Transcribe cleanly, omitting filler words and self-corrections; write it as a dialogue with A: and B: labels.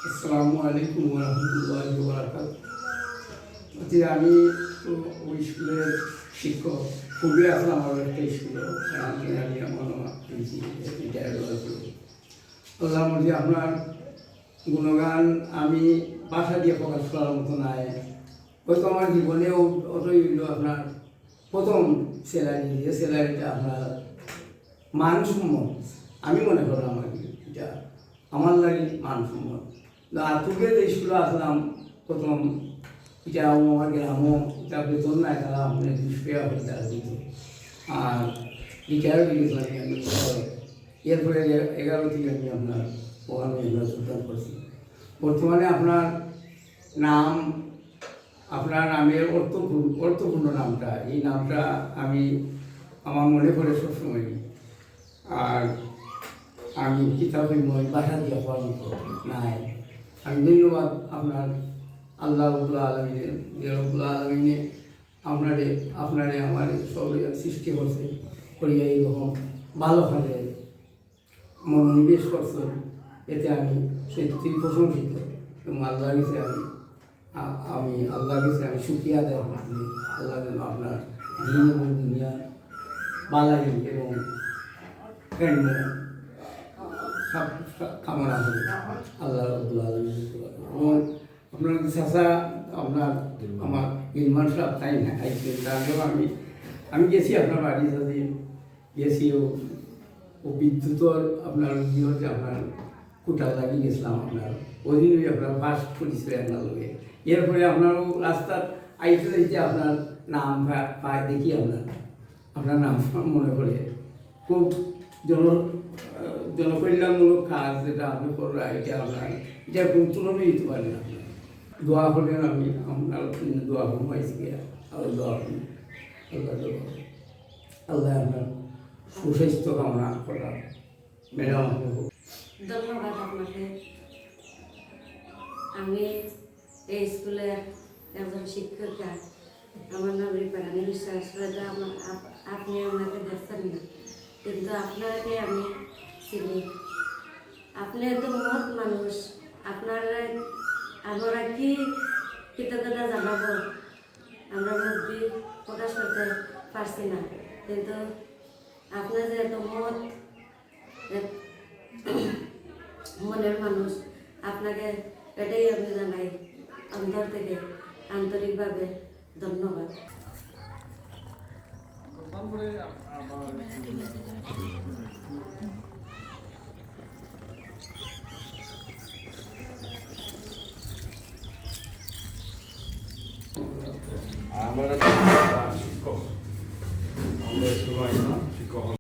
A: আসসালামু আলাইকুম ওরহমতুল্লাহি ওয়াবারাকাতুহু। আমি তো ওই স্কুলের শিক্ষক, খুবই এখন আমার একটা স্কুল আমি আমার আল্লাহ মধ্যে আপনার গুণগান আমি বাসা দিয়ে প্রকাশ করার মতো নাই। হয়তো আমার জীবনেও অতই আপনার প্রথম স্যালারি, যে স্যালারিটা আপনার মানসম্মত আমি মনে করলাম আর কি, এটা আমার লাগে মানসম্মত। আতুকে যে স্কুলে আসলাম প্রথম, এটা আমার গ্রামও এটা বেতন নাই, তারা আপনার 20 টাকা করে তারা দিত। আর রিটায়ার হয়ে গেছিলাম আমি, এরপরে 11 থেকে আমি আপনার ওখানে আমরা যোগদান করছি। বর্তমানে আপনার নাম, আপনার নামের অর্থপূর্ণ নামটা, এই নামটা আমি আমার মনে পড়ে সবসময়। আর আমি কিতাবের মই বাসা দিয়ে পড়ার মতো নাই। আমি ধন্যবাদ আপনার আল্লাহ রব্বুল আলামিনের, যে রব্বুল আলামিনে আপনারে আমার সব সৃষ্টি করছে, করিয়া এইরকম ভালো কাজে মনোনিবেশ করছেন, এতে আমি সত্যি প্রশংসিত এবং আল্লাহর কাছে আমি আল্লাহর কাছে আমি শুকরিয়া আদায় করছি। আল্লাহ যেন আপনার দিন এবং দুনিয়া বালাই এবং কামনা করি আল্লাহ রব্বুল আলামিন। এবং আপনার চাচা আপনার আমার ইলমান সাহেব তাই না আইসেন, তারপর আমি গেছি আপনার বাড়ি সাথে গেছি, ও বিদ্যুৎর আপনার যে আপনার কোটাল লাগিয়ে গেছিলাম আপনার ওই দিনই আপনার বাস করেছিল আপনার লোকে। এরপরে আপনারও রাস্তার আইসে যাইতে আপনার নাম পায় দেখি আপনার নাম মনে করে খুব জনকল্যাণমূলক কাজ যেটা আপনি করা, এটা আপনার এটা কোন তুলনায় দিতে পারেন। আপনার দোয়া করলেন, আমি আপনার দোয়া ঘুমাইছি আরও দোয়া করি আল্লাহ আপনার সুস্বাস্থ্য কামনা করা। ম্যাডাম
B: ধন্যবাদ আপনাকে। আমি এই স্কুলের একজন শিক্ষিকা, আমার নাম রিপারানি বিশ্বাস। হয়তো আপনি আমাকে দেখছেন না, কিন্তু আপনাকে আমি চিনি। আপনি এত মহৎ মানুষ, আপনার আমরা কি কৃতজ্ঞতা জানাবো, আমরা মধ্যে প্রকাশ করতে পারছি না। কিন্তু আপনার যে এত মহৎ মনের মানুষ, আপনাকে এটাই আমি জানাই অন্তর থেকে আন্তরিকভাবে ধন্যবাদ।
C: আমরা শিক্ষক, আমরা শিক্ষক